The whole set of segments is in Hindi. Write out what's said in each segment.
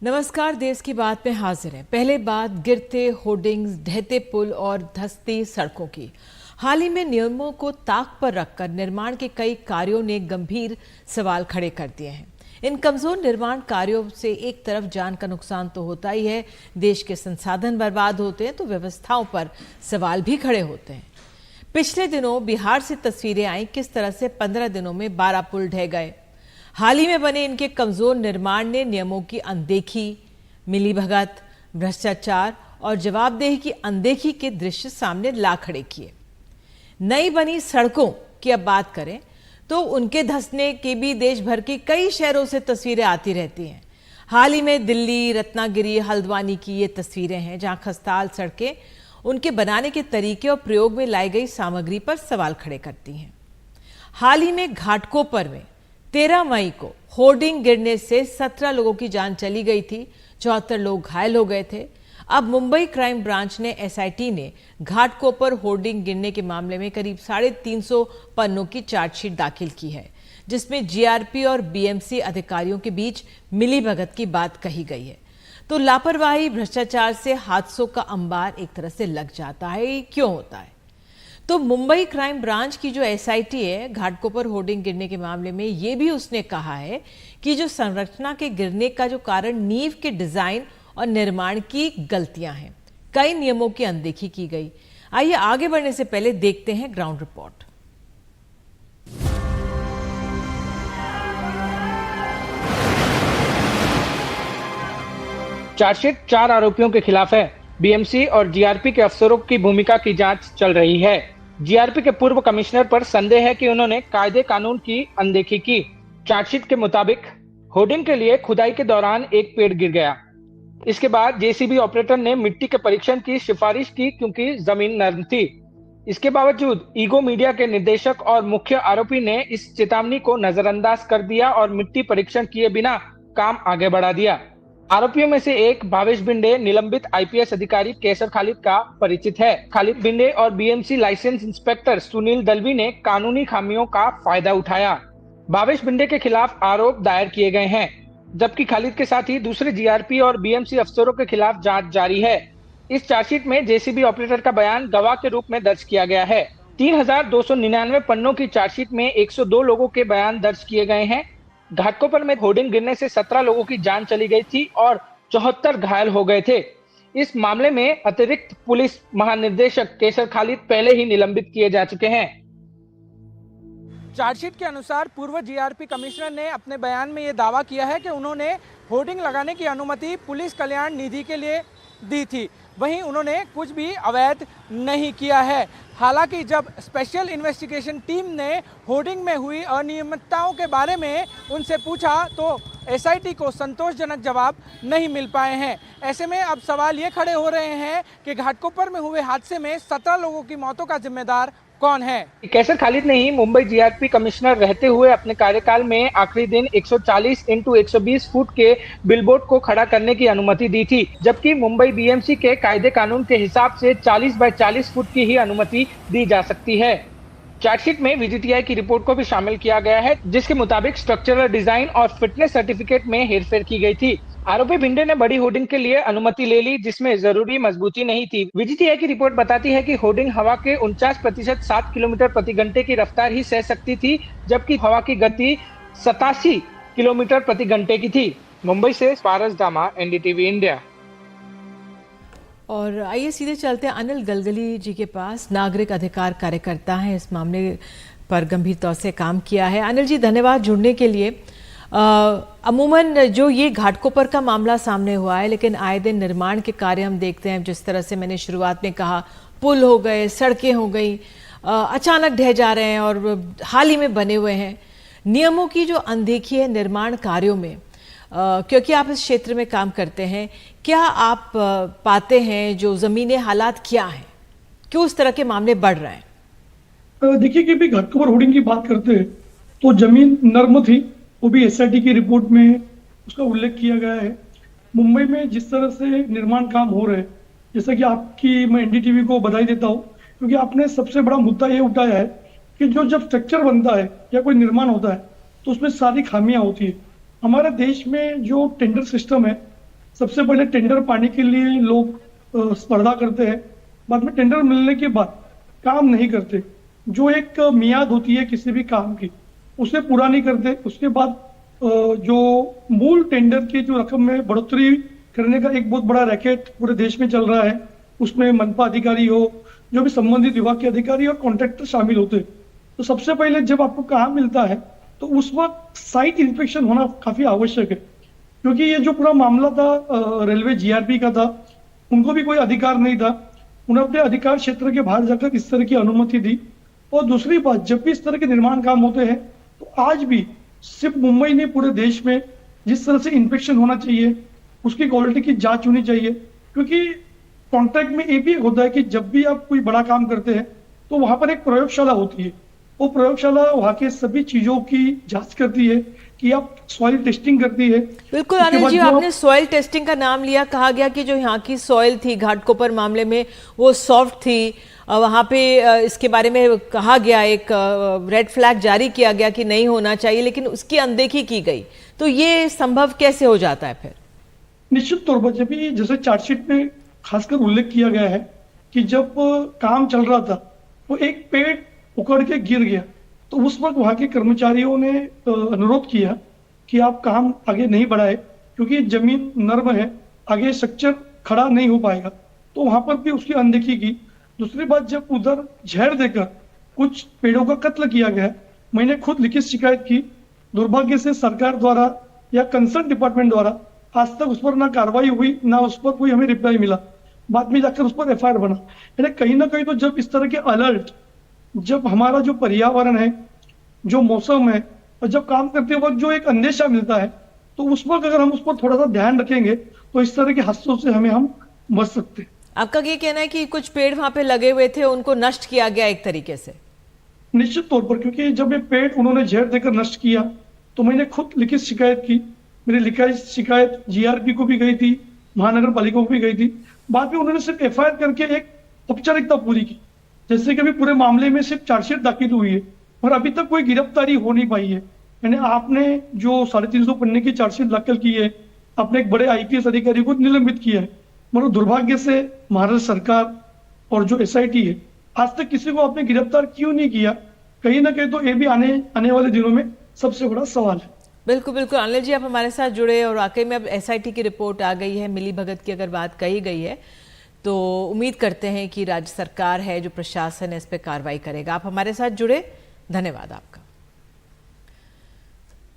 नमस्कार। देश की बात में हाजिर है। पहले बात गिरते होर्डिंग्स, ढहते पुल और धंसती सड़कों की। हाल ही में नियमों को ताक पर रखकर निर्माण के कई कार्यों ने गंभीर सवाल खड़े कर दिए हैं। इन कमजोर निर्माण कार्यों से एक तरफ जान का नुकसान तो होता ही है, देश के संसाधन बर्बाद होते हैं, तो व्यवस्थाओं पर सवाल भी खड़े होते हैं। पिछले दिनों बिहार से तस्वीरें आई किस तरह से 15 दिनों में 12 पुल ढह गए। हाल ही में बने इनके कमजोर निर्माण ने नियमों की अनदेखी, मिलीभगत, भ्रष्टाचार और जवाबदेही की अनदेखी के दृश्य सामने ला खड़े किए। नई बनी सड़कों की अब बात करें तो उनके धंसने की भी देश भर के कई शहरों से तस्वीरें आती रहती हैं। हाल ही में दिल्ली, रत्नागिरी, हल्द्वानी की ये तस्वीरें हैं जहां खस्ताल सड़कें उनके बनाने के तरीके और प्रयोग में लाई गई सामग्री पर सवाल खड़े करती हैं। हाल ही में घाटकोपर में 13 मई को होर्डिंग गिरने से 17 लोगों की जान चली गई थी, 74 लोग घायल हो गए थे। अब मुंबई क्राइम ब्रांच ने एसआईटी ने घाटकोपर होर्डिंग गिरने के मामले में करीब 350 पन्नों की चार्जशीट दाखिल की है, जिसमें जीआरपी और बीएमसी अधिकारियों के बीच मिलीभगत की बात कही गई है। तो लापरवाही, भ्रष्टाचार से हादसों का अंबार एक तरह से लग जाता है। ये क्यों होता है? तो मुंबई क्राइम ब्रांच की जो एसआईटी है, घाटकोपर होर्डिंग गिरने के मामले में ये भी उसने कहा है कि जो संरचना के गिरने का जो कारण नींव के डिजाइन और निर्माण की गलतियां हैं, कई नियमों की अनदेखी की गई। आइए आगे बढ़ने से पहले देखते हैं ग्राउंड रिपोर्ट। चार्जशीट 4 आरोपियों के खिलाफ है। बीएमसी और जीआरपी के अफसरों की भूमिका की जांच चल रही है। जीआरपी के पूर्व कमिश्नर पर संदेह है कि उन्होंने कायदे कानून की अनदेखी की। चार्जशीट के मुताबिक होर्डिंग के लिए खुदाई के दौरान एक पेड़ गिर गया। इसके बाद जेसीबी ऑपरेटर ने मिट्टी के परीक्षण की सिफारिश की क्योंकि जमीन नर्म थी। इसके बावजूद ईगो मीडिया के निदेशक और मुख्य आरोपी ने इस चेतावनी को नजरअंदाज कर दिया और मिट्टी परीक्षण किए बिना काम आगे बढ़ा दिया। आरोपियों में से एक भावेश बिंडे निलंबित आईपीएस अधिकारी केसर खालिद का परिचित है। खालिद बिंडे और BMC licence inspector Sunil Dalvi ने कानूनी खामियों का फायदा उठाया। भावेश बिंडे के खिलाफ आरोप दायर किए गए हैं, जबकि खालिद के साथ ही दूसरे जीआरपी और बीएमसी अफसरों के खिलाफ जांच जारी है। इस चार्जशीट में जेसीबी ऑपरेटर का बयान गवाह के रूप में दर्ज किया गया है। 3299 पन्नों की चार्जशीट में 102 लोगों के बयान दर्ज किए गए हैं। घाटकोपर में होर्डिंग गिरने से 17 लोगों की जान चली गई थी और 74 घायल हो गए थे। इस मामले में अतिरिक्त पुलिस महानिदेशक केसर खालिद पहले ही निलंबित किए जा चुके हैं। चार्जशीट के अनुसार पूर्व जीआरपी कमिश्नर ने अपने बयान में ये दावा किया है कि उन्होंने होर्डिंग लगाने की अनुमति पुलिस कल्याण निधि के लिए दी थी, वहीं उन्होंने कुछ भी अवैध नहीं किया है। हालांकि जब स्पेशल इन्वेस्टिगेशन टीम ने होर्डिंग में हुई अनियमितताओं के बारे में उनसे पूछा तो एसआईटी को संतोषजनक जवाब नहीं मिल पाए हैं। ऐसे में अब सवाल ये खड़े हो रहे हैं कि घाटकोपर में हुए हादसे में 17 लोगों की मौतों का जिम्मेदार कौन है? केसर खालिद ने ही मुंबई जीआरपी कमिश्नर रहते हुए अपने कार्यकाल में आखिरी दिन 140 × 120 फुट के बिलबोर्ड को खड़ा करने की अनुमति दी थी, जबकि मुंबई बीएमसी के कायदे कानून के हिसाब से 40 × 40 फुट की ही अनुमति दी जा सकती है। चार्जशीट में वीजीटीआई की रिपोर्ट को भी शामिल किया गया है, जिसके मुताबिक स्ट्रक्चरल डिजाइन और फिटनेस सर्टिफिकेट में हेरफेर की गई थी। आरोपी भिंडे ने बड़ी होर्डिंग के लिए अनुमति ले ली, जिसमें जरूरी मजबूती नहीं थी। वीजीटीआई की रिपोर्ट बताती है कि होर्डिंग हवा के 49% 7 किलोमीटर प्रति घंटे की रफ्तार ही सह सकती थी, जबकि हवा की गति 87 किलोमीटर प्रति घंटे की थी। मुंबई से पारस दामा, एनडीटीवी इंडिया। और आइए सीधे चलते हैं अनिल गलगली जी के पास। नागरिक अधिकार कार्यकर्ता हैं, इस मामले पर गंभीर तौर से काम किया है। अनिल जी, धन्यवाद जुड़ने के लिए। अमूमन जो ये घाटकोपर का मामला सामने हुआ है, लेकिन आए दिन निर्माण के कार्य हम देखते हैं, जिस तरह से मैंने शुरुआत में कहा, पुल हो गए, सड़कें हो गई, अचानक ढह जा रहे हैं और हाल ही में बने हुए हैं। नियमों की जो अनदेखी है निर्माण कार्यों में, क्योंकि आप इस क्षेत्र में काम करते हैं, क्या आप पाते हैं जो जमीनी हालात क्या हैं, क्यों इस तरह के मामले बढ़ रहे हैं? देखिए कि भी घाटकोपर होर्डिंग की बात करते हैं तो जमीन नर्म थी, वो भी एसआईटी की रिपोर्ट में उसका उल्लेख किया गया है। मुंबई में जिस तरह से निर्माण काम हो रहे हैं, जैसा कि आपकी मैं एनडीटीवी को बधाई देता हूँ, क्योंकि आपने सबसे बड़ा मुद्दा ये उठाया है कि जब स्ट्रक्चर बनता है या कोई निर्माण होता है तो उसमें सारी खामियां होती है। हमारे देश में जो टेंडर सिस्टम है सबसे पहले टेंडर पाने के लिए लोग स्पर्धा करते हैं, बाद में टेंडर मिलने के बाद काम नहीं करते। जो एक मियाद होती है किसी भी काम की, उसे पूरा नहीं करते। उसके बाद जो मूल टेंडर की जो रकम में बढ़ोतरी करने का एक बहुत बड़ा रैकेट पूरे देश में चल रहा है, उसमें मनपा अधिकारी हो, जो भी संबंधित विभाग के अधिकारी और कॉन्ट्रैक्टर शामिल होते हैं। तो सबसे पहले जब आपको काम मिलता है तो उस वक्त साइट इंस्पेक्शन होना काफी आवश्यक है, क्योंकि ये जो पूरा मामला था रेलवे जीआरपी का था, उनको भी कोई अधिकार नहीं था। उन्हें अपने अधिकार क्षेत्र के बाहर जाकर इस तरह की अनुमति दी। और दूसरी बात, जब भी इस तरह के निर्माण काम होते हैं तो आज भी सिर्फ मुंबई नहीं, पूरे देश में जिस तरह से इंस्पेक्शन होना चाहिए, उसकी क्वालिटी की जांच होनी चाहिए। क्योंकि कॉन्ट्रैक्ट में ये भी होता है कि जब भी आप कोई बड़ा काम करते हैं तो वहां पर एक प्रयोगशाला होती है। वो प्रयोगशाला वहां के सभी चीजों की जांच करती है कि आप सॉइल टेस्टिंग करती है। बिल्कुल उसके अनिल बाद जी, जो आपने सॉइल टेस्टिंग का नाम लिया। कहा गया कि जो यहाँ की सॉइल थी घाटकोपर मामले में वो सॉफ्ट थी। वहाँ पे इसके बारे में कहा गया, एक रेड फ्लैग जारी किया गया कि नहीं होना चाहिए, लेकिन उसकी अनदेखी की गई। तो ये संभव कैसे हो जाता है फिर? निश्चित तौर पर जब भी जैसे चार्जशीट में खासकर उल्लेख किया गया है कि जब काम चल रहा था तो एक पेड़ उखड़ के गिर गया, तो उस वक्त वहां के कर्मचारियों ने अनुरोध किया कि आप काम आगे नहीं बढ़ाए, क्योंकि जमीन नर्म है, आगे स्ट्रक्चर खड़ा नहीं हो पाएगा। तो वहां पर भी उसकी अनदेखी की। दूसरी बात, जब उधर जहर देकर कुछ पेड़ों का कत्ल किया गया, मैंने खुद लिखित शिकायत की। दुर्भाग्य से सरकार द्वारा या कंसर्न डिपार्टमेंट द्वारा आज तक उस पर ना कार्रवाई हुई, ना उस पर कोई हमें रिप्लाई मिला। बाद में जाकर उस पर एफआईआर बना। यानी कहीं ना कहीं तो जब इस तरह के अलर्ट, जब हमारा जो पर्यावरण है, जो मौसम है, और जब काम करते वक्त जो एक अंदेशा मिलता है, तो उस वक्त अगर हम उस पर थोड़ा सा ध्यान रखेंगे तो इस तरह के हादसों से हम बच सकते हैं। आपका ये कहना है कि कुछ पेड़ वहां पे लगे हुए थे, उनको नष्ट किया गया एक तरीके से? निश्चित तौर पर, क्योंकि जब ये पेड़ उन्होंने जहर देकर नष्ट किया तो मैंने खुद लिखित शिकायत की। मेरी लिखित शिकायत जीआरपी को भी गई थी, महानगर पालिका को भी गई थी। बाद में उन्होंने सिर्फ एफआईआर करके एक औपचारिकता पूरी की। जैसे कि अभी पूरे मामले में सिर्फ चार्जशीट दाखिल हुई है और अभी तक कोई गिरफ्तारी हो नहीं पाई है। यानी आपने जो 350 पन्ने की चार्जशीट दाखिल की है, आपने एक बड़े आईपीएस अधिकारी को निलंबित किया है, मगर दुर्भाग्य से महाराष्ट्र सरकार और जो एसआईटी है, आज तक किसी को आपने गिरफ्तार क्यों नहीं किया? कहीं ना कहीं तो ये भी आने वाले दिनों में सबसे बड़ा सवाल है। बिल्कुल बिल्कुल अनिल जी, आप हमारे साथ जुड़े और वाकई में अब एसआईटी की रिपोर्ट आ गई है, मिली भगत की अगर बात कही गई है, तो उम्मीद करते हैं कि राज्य सरकार है, जो प्रशासन है, इस पर कार्रवाई करेगा। आप हमारे साथ जुड़े, धन्यवाद आपका।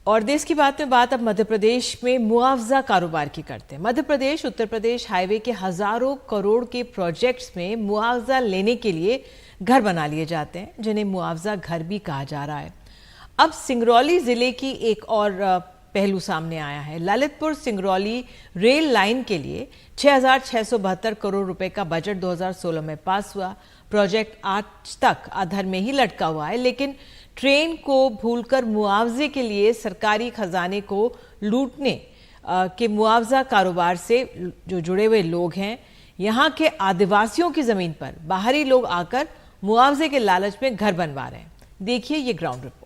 और देश की बात में बात अब मध्य प्रदेश में मुआवजा कारोबार की करते हैं। मध्य प्रदेश उत्तर प्रदेश हाईवे के हजारों करोड़ के प्रोजेक्ट्स में मुआवजा लेने के लिए घर बना लिए जाते हैं, जिन्हें मुआवजा घर भी कहा जा रहा है। अब सिंगरौली जिले की एक और पहलू सामने आया है। ललितपुर सिंगरौली रेल लाइन के लिए 6,672 करोड़ रुपए का बजट 2016 में पास हुआ। प्रोजेक्ट आज तक अधर में ही लटका हुआ है, लेकिन ट्रेन को भूलकर मुआवजे के लिए सरकारी खजाने को लूटने के मुआवजा कारोबार से जो जुड़े हुए लोग हैं, यहाँ के आदिवासियों की जमीन पर बाहरी लोग आकर मुआवजे के लालच में घर बनवा रहे हैं। देखिए ये ग्राउंड रिपोर्ट।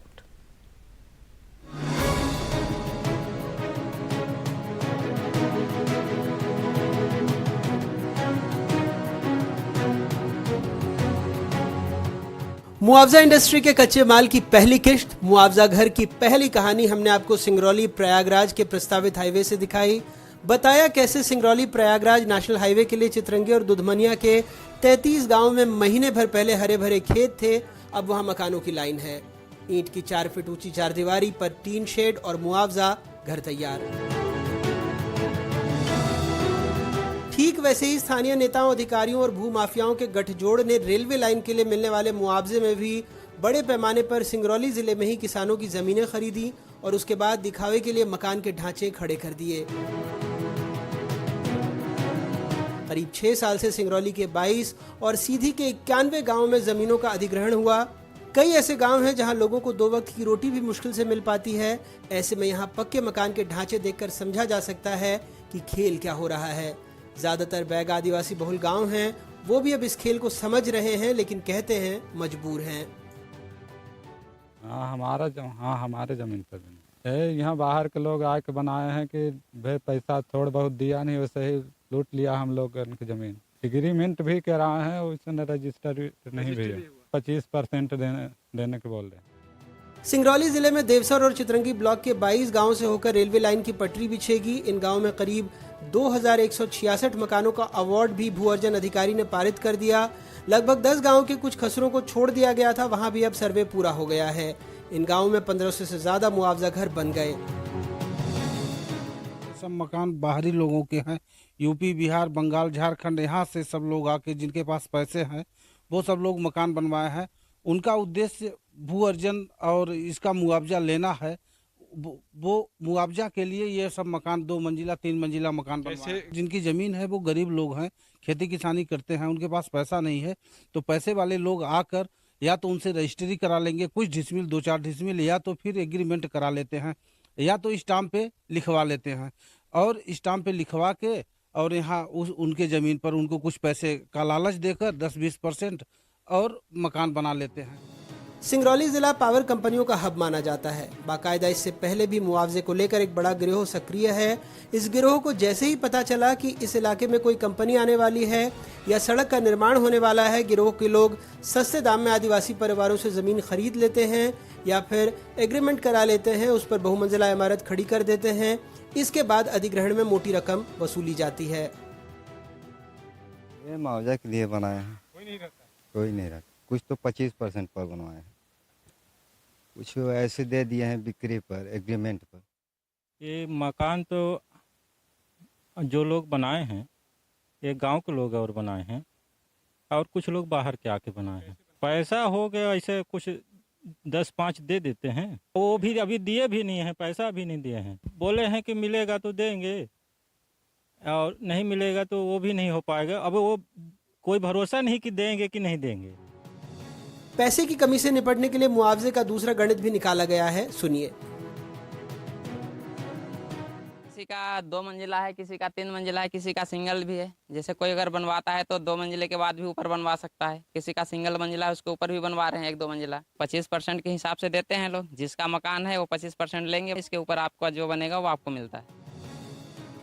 मुआवजा इंडस्ट्री के कच्चे माल की पहली किश्त, मुआवजा घर की पहली कहानी हमने आपको सिंगरौली प्रयागराज के प्रस्तावित हाईवे से दिखाई। बताया कैसे सिंगरौली प्रयागराज नेशनल हाईवे के लिए चितरंगी और दुधमनिया के 33 गांव में महीने भर पहले हरे भरे खेत थे, अब वहां मकानों की लाइन है। ईंट की 4 फीट ऊंची चारदीवारी पर टीन शेड और मुआवजा घर तैयार। ठीक वैसे ही स्थानीय नेताओं, अधिकारियों और भूमाफियाओं के गठजोड़ ने रेलवे लाइन के लिए मिलने वाले मुआवजे में भी बड़े पैमाने पर सिंगरौली जिले में ही किसानों की जमीनें खरीदी और उसके बाद दिखावे के लिए मकान के ढांचे खड़े कर दिए। करीब 6 साल से सिंगरौली के 22 और सीधी के 91 गांवों में जमीनों का अधिग्रहण हुआ। कई ऐसे गांव हैं जहां लोगों को 2 वक्त की रोटी भी मुश्किल से मिल पाती है। ऐसे में यहां पक्के मकान के ढांचे देखकर समझा जा सकता है कि खेल क्या हो रहा है। ज्यादातर बैग आदिवासी बहुल गांव हैं, वो भी अब इस खेल को समझ रहे हैं, लेकिन कहते हैं मजबूर हैं। हमारे जमीन पर है। यहाँ बाहर के लोग आके बनाए हैं कि भाई पैसा थोड़ा बहुत दिया नहीं, वैसे ही लूट लिया हम लोग की ज़मीन। एग्रीमेंट भी करा है, उसने रजिस्टर नहीं भी है। 25% देने के बोल रहे हैं। सिंगरौली जिले में देवसर और चितरंगी ब्लॉक के 22 गांवों से होकर रेलवे लाइन की पटरी बिछेगी। इन गांवों में करीब 2166 मकानों का अवार्ड भी भू अर्जन अधिकारी ने पारित कर दिया। लगभग 10 गांवों के कुछ खसरों को छोड़ दिया गया था, वहां भी अब सर्वे पूरा हो गया है। इन गांवों में 1500 से ज्यादा मुआवजा घर बन गए। सब मकान बाहरी लोगों के हैं, यूपी, बिहार, बंगाल, झारखंड, यहाँ से सब लोग आके जिनके पास पैसे हैं वो सब लोग मकान बनवाए हैं। उनका उद्देश्य भू अर्जन और इसका मुआवजा लेना है। वो मुआवजा के लिए ये सब मकान 2 मंजिला 3 मंजिला मकान बनवाए। जिनकी जमीन है वो गरीब लोग हैं, खेती किसानी करते हैं, उनके पास पैसा नहीं है, तो पैसे वाले लोग आकर या तो उनसे रजिस्ट्री करा लेंगे कुछ डिसमिल 2-4 डिसमिल, या तो फिर एग्रीमेंट करा लेते हैं, या तो स्टाम्प पे लिखवा लेते हैं और स्टाम्प पे लिखवा के और यहाँ उनके ज़मीन पर उनको कुछ पैसे का लालच देकर 10-20% और मकान बना लेते हैं। सिंगरौली जिला पावर कंपनियों का हब माना जाता है। बाकायदा इससे पहले भी मुआवजे को लेकर एक बड़ा गिरोह सक्रिय है। इस गिरोह को जैसे ही पता चला कि इस इलाके में कोई कंपनी आने वाली है या सड़क का निर्माण होने वाला है, गिरोह के लोग सस्ते दाम में आदिवासी परिवारों से जमीन खरीद लेते हैं या फिर एग्रीमेंट करा लेते हैं, उस पर बहुमंजिला इमारत खड़ी कर देते हैं। इसके बाद अधिग्रहण में मोटी रकम वसूली जाती है। ये मुआवजा के लिए बनाए हैं, कोई नहीं रहता। कुछ तो 25% पर बनवाए हैं, कुछ ऐसे दे दिए हैं बिक्री पर, एग्रीमेंट पर। ये मकान तो जो लोग बनाए हैं ये गांव के लोग और बनाए हैं और कुछ लोग बाहर के आके बनाए हैं। पैसा हो गया ऐसे कुछ 10-5 दे देते हैं, वो भी अभी दिए भी नहीं हैं, पैसा भी नहीं दिए हैं। बोले हैं कि मिलेगा तो देंगे और नहीं मिलेगा तो वो भी नहीं हो पाएगा। अब वो कोई भरोसा नहीं कि देंगे कि नहीं देंगे। पैसे की कमी से निपटने के लिए मुआवजे का दूसरा गणित भी निकाला गया है, सुनिए। किसी का 2 मंजिला है, किसी का 3 मंजिला है, किसी का सिंगल भी है। जैसे कोई अगर बनवाता है तो 2 मंजिले के बाद भी ऊपर बनवा सकता है। किसी का सिंगल मंजिला है उसके ऊपर भी बनवा रहे हैं 1-2 मंजिला। 25% के हिसाब से देते हैं लोग। जिसका मकान है वो 25% लेंगे, इसके ऊपर आपका जो बनेगा वो आपको मिलता है।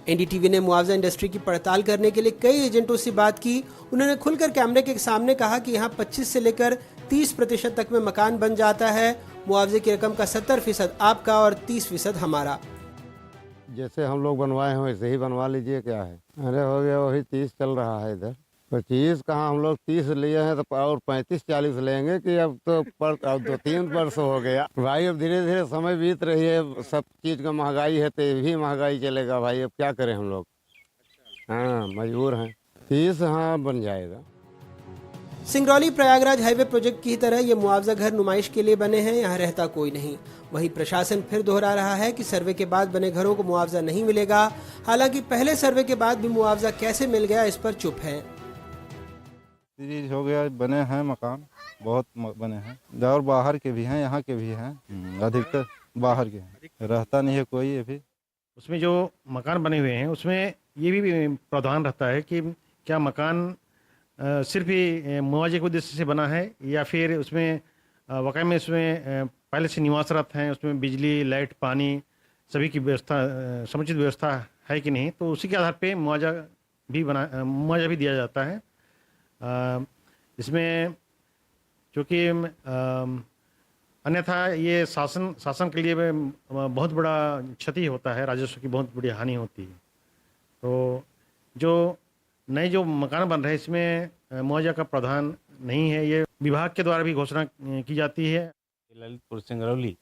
एनडीटीवी ने मुआवजा इंडस्ट्री की पड़ताल करने के लिए कई एजेंटों से बात की। उन्होंने खुलकर कैमरे के सामने कहा कि यहाँ 25 से लेकर 30% तक में मकान बन जाता है। मुआवजे की रकम का 70% आपका और 30% हमारा। जैसे हम लोग बनवाए हैं वैसे ही बनवा लीजिए, क्या है। अरे हो गया वही 30 चल रहा है इधर। 25 कहाँ, हम लोग 30 लिए हैं तो और 35-40 लेंगे कि अब तो 2-3 वर्ष हो गया भाई। अब धीरे धीरे समय बीत रही है, सब चीज़ का महंगाई है तो ये भी महंगाई चलेगा भाई। अब क्या करें हम लोग, हाँ मजबूर हैं। 30 हाँ बन जाएगा। सिंगरौली प्रयागराज हाईवे प्रोजेक्ट की तरह ये मुआवजा घर नुमाइश के लिए बने हैं, यहाँ रहता कोई नहीं। वहीं प्रशासन फिर दोहरा रहा है कि सर्वे के बाद बने घरों को मुआवजा नहीं मिलेगा। हालांकि पहले सर्वे के बाद भी मुआवजा कैसे मिल गया इस पर चुप है। हो गया, बने हैं मकान, बहुत बने हैं और बाहर के भी हैं, यहाँ के भी हैं, अधिकतर बाहर के हैं। रहता नहीं है कोई। अभी उसमें जो मकान बने हुए हैं उसमें ये भी प्रावधान रहता है कि क्या मकान सिर्फ ही मुआवजे के उद्देश्य से बना है या फिर उसमें वाकई में उसमें पहले से निवासरत हैं, उसमें बिजली, लाइट, पानी सभी की व्यवस्था, समुचित व्यवस्था है कि नहीं। तो उसी के आधार पे मुआवजा भी दिया जाता है। इसमें चूँकि अन्यथा ये शासन के लिए बहुत बड़ा क्षति होता है, राजस्व की बहुत बड़ी हानि होती है। तो जो नए जो मकान बन रहे हैं इसमें मुआवजा का प्रावधान नहीं है। ये विभाग के द्वारा भी घोषणा की जाती है। ललितपुर सिंगरौली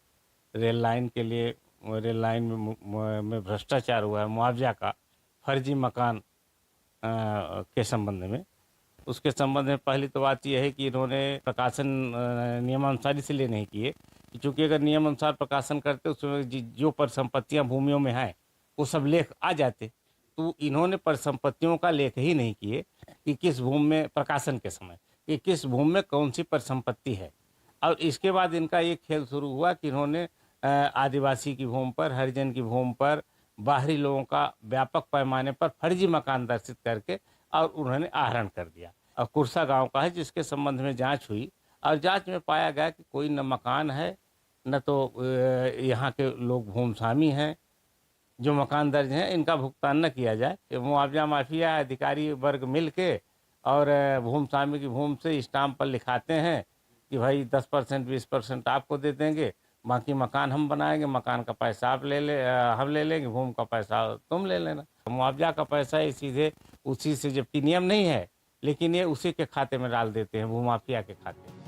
रेल लाइन के लिए, रेल लाइन में भ्रष्टाचार हुआ है मुआवजा का, फर्जी मकान के संबंध में। उसके संबंध में पहली तो बात यह है कि इन्होंने प्रकाशन नियमानुसार इसलिए नहीं किए कि चूँकि अगर नियमानुसार प्रकाशन करते उसमें जो परिसंपत्तियाँ भूमियों में हैं वो सब लेख आ जाते। तो इन्होंने परिसंपत्तियों का लेख ही नहीं किए कि किस भूमि में, प्रकाशन के समय, कि किस भूमि में कौन सी परिसंपत्ति है। और इसके बाद इनका ये खेल शुरू हुआ कि इन्होंने आदिवासी की भूमि पर, हरिजन की भूमि पर, बाहरी लोगों का व्यापक पैमाने पर फर्जी मकान दर्शित करके और उन्होंने आहरण कर दिया। और कुरसा गांव का है जिसके संबंध में जांच हुई और जांच में पाया गया कि कोई न मकान है न तो यहाँ के लोग भूमस्वामी हैं, जो मकान दर्ज हैं इनका भुगतान न किया जाए। मुआवजा माफिया अधिकारी वर्ग मिल के और भूमस्वामी की भूमि से स्टाम्प पर लिखाते हैं कि भाई 10% 20% आपको दे देंगे, बाकी मकान हम बनाएंगे, मकान का पैसा आप हम ले लेंगे, भूमि का पैसा तुम ले लेना। मुआवजा का पैसा ये सीधे उसी से, जबकि नियम नहीं है, लेकिन ये उसी के खाते में डाल देते हैं, भूमाफिया के खाते।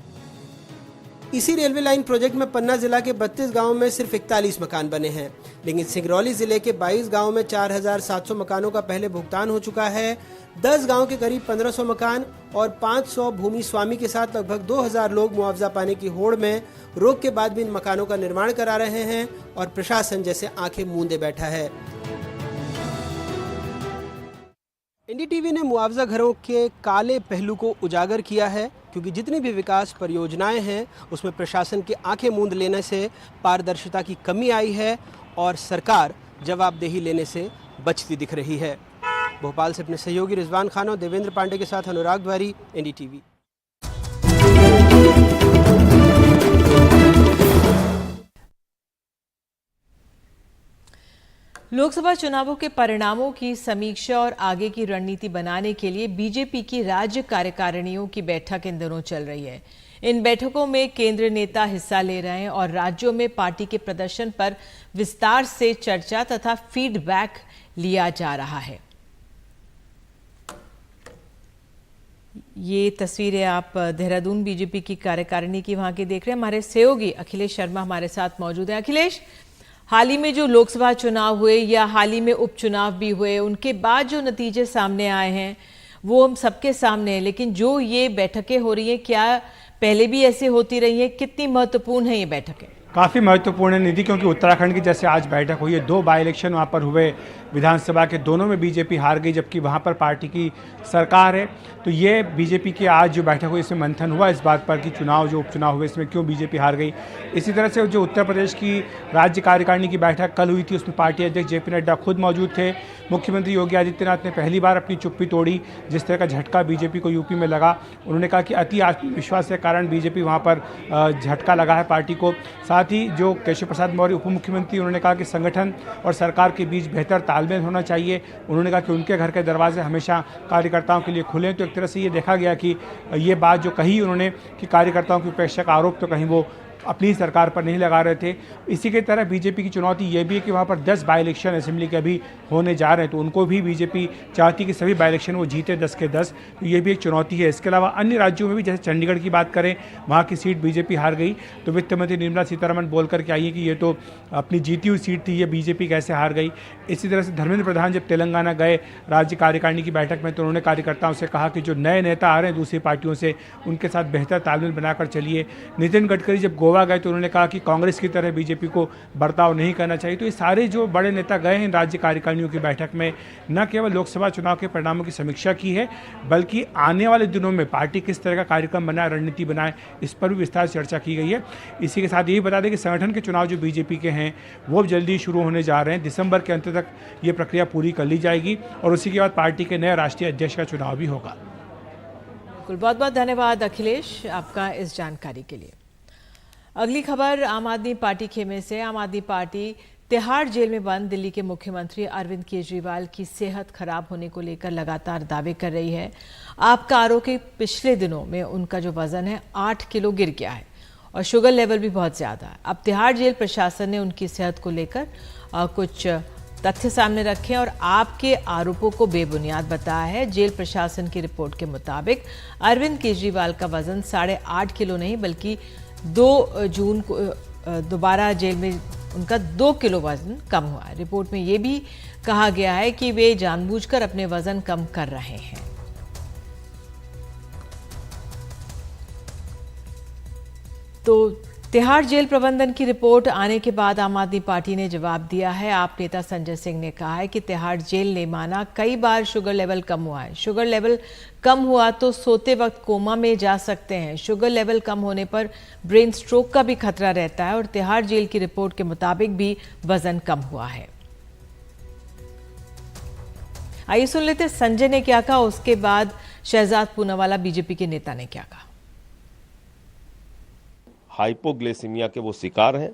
इसी रेलवे लाइन प्रोजेक्ट में पन्ना जिला के 32 गांवों में सिर्फ 41 मकान बने हैं, लेकिन सिंगरौली जिले के 22 गांवों में 4700 मकानों का पहले भुगतान हो चुका है। 10 गांव के करीब 1500 मकान और 500 भूमि स्वामी के साथ लगभग 2000 लोग मुआवजा पाने की होड़ में रोक के बाद भी इन मकानों का निर्माण करा रहे हैं और प्रशासन जैसे आंखें मूंदे बैठा है। एनडीटीवी ने मुआवजा घरों के काले पहलू को उजागर किया है, क्योंकि जितनी भी विकास परियोजनाएं हैं उसमें प्रशासन के आंखें मूंद लेने से पारदर्शिता की कमी आई है और सरकार जवाबदेही लेने से बचती दिख रही है। भोपाल से अपने सहयोगी रिजवान खान और देवेंद्र पांडे के साथ अनुराग द्वारी, एनडीटीवी। लोकसभा चुनावों के परिणामों की समीक्षा और आगे की रणनीति बनाने के लिए बीजेपी की राज्य कार्यकारिणियों की बैठक इन दिनों चल रही है। इन बैठकों में केंद्रीय नेता हिस्सा ले रहे हैं और राज्यों में पार्टी के प्रदर्शन पर विस्तार से चर्चा तथा फीडबैक लिया जा रहा है। ये तस्वीरें आप देहरादून बीजेपी की कार्यकारिणी की वहां की देख रहे हैं। हमारे सहयोगी अखिलेश शर्मा हमारे साथ मौजूद हैं। अखिलेश, हाल ही में जो लोकसभा चुनाव हुए या हाल ही में उपचुनाव भी हुए, उनके बाद जो नतीजे सामने आए हैं वो हम सबके सामने हैं, लेकिन जो ये बैठकें हो रही हैं, क्या पहले भी ऐसे होती रही हैं? कितनी महत्वपूर्ण है ये बैठकें? काफ़ी महत्वपूर्ण है निधि, क्योंकि उत्तराखंड की जैसे आज बैठक हुई है, 2 बाई इलेक्शन वहाँ पर हुए विधानसभा के, दोनों में बीजेपी हार गई, जबकि वहाँ पर पार्टी की सरकार है। तो ये बीजेपी की आज जो बैठक हुई इसमें मंथन हुआ इस बात पर कि चुनाव जो उपचुनाव हुए इसमें क्यों बीजेपी हार गई। इसी तरह से जो उत्तर प्रदेश की राज्य कार्यकारिणी की बैठक कल हुई थी उसमें पार्टी अध्यक्ष जेपी नड्डा खुद मौजूद थे। मुख्यमंत्री योगी आदित्यनाथ ने पहली बार अपनी चुप्पी तोड़ी। जिस तरह का झटका बीजेपी को यूपी में लगा, उन्होंने कहा कि अति आत्मविश्वास के कारण बीजेपी वहाँ पर झटका लगा है पार्टी को। साथ ही जो केशव प्रसाद मौर्य उप मुख्यमंत्री, उन्होंने कहा कि संगठन और सरकार के बीच बेहतर तालमेल होना चाहिए। उन्होंने कहा कि उनके घर के दरवाजे हमेशा कार्यकर्ताओं के लिए खुले हैं। तो एक तरह से ये देखा गया कि ये बात जो कही उन्होंने कि कार्यकर्ताओं की उपेक्षा का आरोप तो कहीं वो अपनी सरकार पर नहीं लगा रहे थे। इसी के तरह बीजेपी की चुनौती ये भी है कि वहाँ पर 10 बाई इलेक्शन असेंबली के अभी होने जा रहे हैं, तो उनको भी बीजेपी चाहती कि सभी बाई इलेक्शन वो जीते 10 के 10। तो ये भी एक चुनौती है। इसके अलावा अन्य राज्यों में भी, जैसे चंडीगढ़ की बात करें, वहाँ की सीट बीजेपी हार गई, तो वित्त मंत्री निर्मला सीतारमण बोल करके आई है कि ये तो अपनी जीती हुई सीट थी, ये बीजेपी कैसे हार गई। इसी तरह से धर्मेंद्र प्रधान जब तेलंगाना गए राज्य कार्यकारिणी की बैठक में, तो उन्होंने कार्यकर्ताओं से कहा कि जो नए नेता आ रहे हैं दूसरी पार्टियों से, उनके साथ बेहतर तालमेल बनाकर चलिए। नितिन गडकरी जब गोवा गए तो उन्होंने कहा कि कांग्रेस की तरह बीजेपी को बर्ताव नहीं करना चाहिए। तो ये सारे जो बड़े नेता गए हैं राज्य कार्यकारिणियों की बैठक में, न केवल लोकसभा चुनाव के परिणामों की समीक्षा की है, बल्कि आने वाले दिनों में पार्टी किस तरह का कार्यक्रम बनाए, रणनीति बनाए, इस पर भी विस्तार से चर्चा की गई है। इसी के साथ यही बता दें कि संगठन के चुनाव जो बीजेपी के हैं वो जल्दी शुरू होने जा रहे हैं। दिसंबर के अंत तक ये प्रक्रिया पूरी कर ली जाएगी और उसी के बाद पार्टी के नए राष्ट्रीय अध्यक्ष का चुनाव भी होगा। बहुत बहुत धन्यवाद अखिलेश आपका इस जानकारी के लिए। अगली खबर आम आदमी पार्टी खेमे से। आम आदमी पार्टी तिहाड़ जेल में बंद दिल्ली के मुख्यमंत्री अरविंद केजरीवाल की सेहत खराब होने को लेकर लगातार दावे कर रही है। आपका आरोप है कि पिछले दिनों में उनका जो वजन है 8 किलो गिर गया है और शुगर लेवल भी बहुत ज़्यादा है। अब तिहाड़ जेल प्रशासन ने उनकी सेहत को लेकर कुछ तथ्य सामने रखे और आपके आरोपों को बेबुनियाद बताया है। जेल प्रशासन की रिपोर्ट के मुताबिक अरविंद केजरीवाल का वजन 8.5 किलो नहीं बल्कि 2 जून को दोबारा जेल में उनका 2 किलो वजन कम हुआ है। रिपोर्ट में ये भी कहा गया है कि वे जानबूझकर अपने वजन कम कर रहे हैं। तो तिहाड़ जेल प्रबंधन की रिपोर्ट आने के बाद आम आदमी पार्टी ने जवाब दिया है। आप नेता संजय सिंह ने कहा है कि तिहाड़ जेल ने माना कई बार शुगर लेवल कम हुआ है। शुगर लेवल कम हुआ तो सोते वक्त कोमा में जा सकते हैं। शुगर लेवल कम होने पर ब्रेन स्ट्रोक का भी खतरा रहता है और तिहाड़ जेल की रिपोर्ट के मुताबिक भी वजन कम हुआ है। आइए सुन लेते संजय ने क्या कहा, उसके बाद शहजाद पूनावाला बीजेपी के नेता ने क्या कहा। हाइपोग्लाइसीमिया के वो शिकार हैं।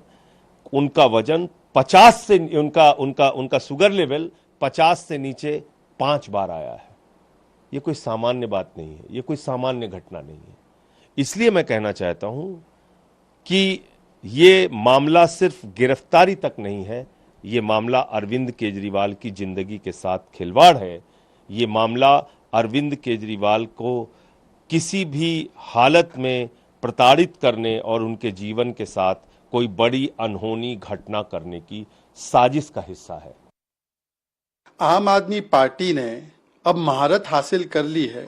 उनका वजन 50 से उनका शुगर लेवल 50 से नीचे 5 बार आया है। ये कोई सामान्य बात नहीं है, ये कोई सामान्य घटना नहीं है। इसलिए मैं कहना चाहता हूं कि ये मामला सिर्फ गिरफ्तारी तक नहीं है, ये मामला अरविंद केजरीवाल की जिंदगी के साथ खिलवाड़ है। ये मामला अरविंद केजरीवाल को किसी भी हालत में प्रताड़ित करने और उनके जीवन के साथ कोई बड़ी अनहोनी घटना करने की साजिश का हिस्सा है। आम आदमी पार्टी ने अब महारत हासिल कर ली है।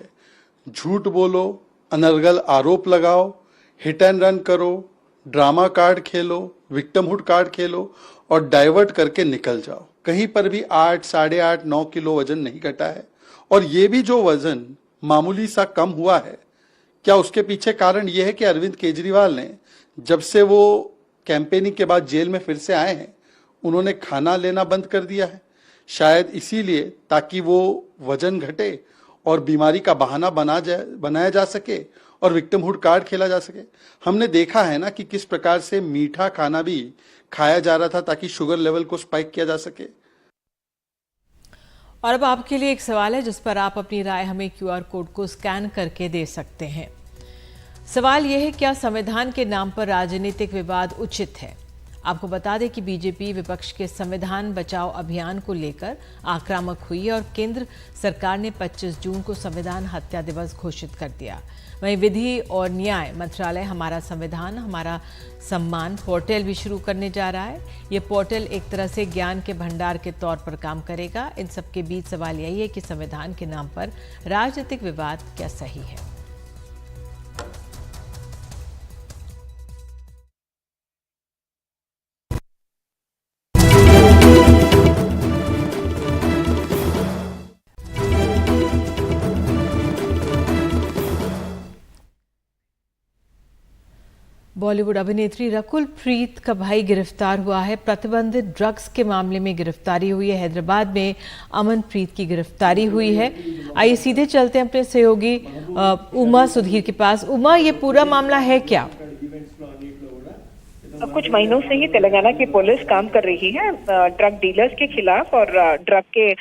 झूठ बोलो, अनर्गल आरोप लगाओ, हिट एंड रन करो, ड्रामा कार्ड खेलो, विक्टिमहुड कार्ड खेलो और डाइवर्ट करके निकल जाओ। कहीं पर भी 8, 8.5, 9 किलो वजन नहीं घटा है। और ये भी जो वजन मामूली सा कम हुआ है, क्या उसके पीछे कारण यह है कि अरविंद केजरीवाल ने जब से वो कैंपेनिंग के बाद जेल में फिर से आए हैं, उन्होंने खाना लेना बंद कर दिया है? शायद इसीलिए, ताकि वो वजन घटे और बीमारी का बहाना बनाया जा सके और विक्टिमहुड कार्ड खेला जा सके। हमने देखा है ना कि किस प्रकार से मीठा खाना भी खाया जा रहा था ताकि शुगर लेवल को स्पाइक किया जा सके। और अब आपके लिए एक सवाल है जिस पर आप अपनी राय हमें QR कोड को स्कैन करके दे सकते हैं। सवाल यह है, क्या संविधान के नाम पर राजनीतिक विवाद उचित है? आपको बता दें कि बीजेपी विपक्ष के संविधान बचाओ अभियान को लेकर आक्रामक हुई और केंद्र सरकार ने 25 जून को संविधान हत्या दिवस घोषित कर दिया। वहीं विधि और न्याय मंत्रालय हमारा संविधान हमारा सम्मान पोर्टल भी शुरू करने जा रहा है। ये पोर्टल एक तरह से ज्ञान के भंडार के तौर पर काम करेगा। इन सबके बीच सवाल यही है कि संविधान के नाम पर राजनीतिक विवाद क्या सही है? बॉलीवुड अभिनेत्री रकुल प्रीत का भाई गिरफ्तार हुआ है। प्रतिबंधित ड्रग्स के मामले में गिरफ्तारी हुई है। हैदराबाद में अमनप्रीत की गिरफ्तारी हुई है। आइए सीधे चलते हैं अपने सहयोगी उमा सुधीर के पास। उमा, ये पूरा मामला है क्या? कुछ महीनों से ही तेलंगाना की पुलिस काम कर रही है ड्रग डीलर्स के खिलाफ और ड्रग के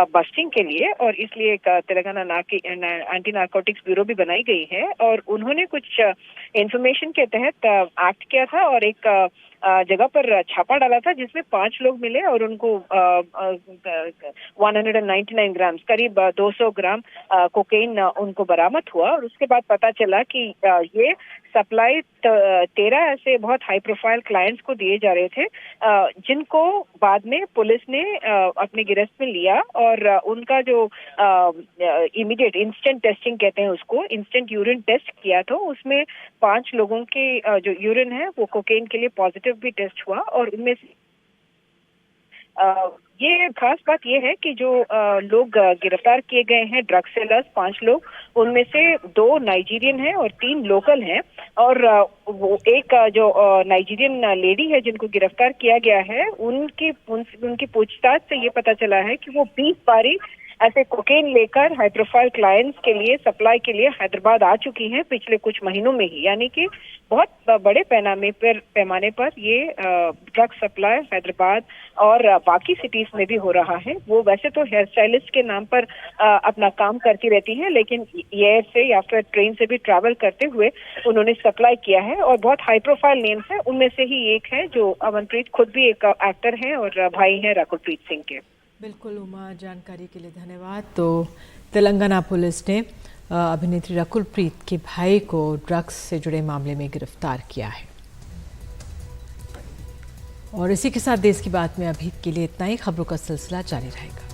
बस्टिंग के लिए, और इसलिए एक तेलंगाना एंटी नार्कोटिक्स ब्यूरो भी बनाई गई है। और उन्होंने कुछ इंफॉर्मेशन के तहत एक्ट किया था और एक जगह पर छापा डाला था जिसमें 5 लोग मिले और उनको 199 ग्राम करीब 200 ग्राम कोकेन उनको बरामद हुआ। और उसके बाद पता चला कि ये सप्लाई 13 ऐसे बहुत हाई प्रोफाइल क्लाइंट्स को दिए जा रहे थे, जिनको बाद में पुलिस ने अपने गिरफ्त में लिया और उनका जो इमीडिएट इंस्टेंट टेस्टिंग कहते हैं उसको, इंस्टेंट यूरिन टेस्ट किया तो उसमें 5 लोगों के जो यूरिन है वो कोकेन के लिए पॉजिटिव भी टेस्ट हुआ। और उनमें से ये खास बात ये है कि जो लोग गिरफ्तार किए गए हैं ड्रग सेलर्स 5 लोग, उनमें से 2 नाइजीरियन हैं और 3 लोकल हैं। और वो एक जो नाइजीरियन लेडी है जिनको गिरफ्तार किया गया है, उनकी पूछताछ से ये पता चला है कि वो 20 बारी ऐसे कोकेन लेकर हाई प्रोफाइल क्लाइंट्स के लिए सप्लाई के लिए हैदराबाद आ चुकी हैं पिछले कुछ महीनों में ही। यानी कि बहुत बड़े पैमाने पर ये ड्रग सप्लाई हैदराबाद और बाकी सिटीज में भी हो रहा है। वो वैसे तो हेयर स्टाइलिस्ट के नाम पर अपना काम करती रहती है, लेकिन एयर से या फिर ट्रेन से भी ट्रैवल करते हुए उन्होंने सप्लाई किया है और बहुत हाई प्रोफाइल नेम्स है। उनमें से ही एक है जो अमनप्रीत, खुद भी एक एक्टर है और भाई हैं रकुल प्रीत सिंह के। बिल्कुल उमा, जानकारी के लिए धन्यवाद। तो तेलंगाना पुलिस ने अभिनेत्री रकुल प्रीत के भाई को ड्रग्स से जुड़े मामले में गिरफ्तार किया है। और इसी के साथ देश की बात में अभी के लिए इतना ही। खबरों का सिलसिला जारी रहेगा।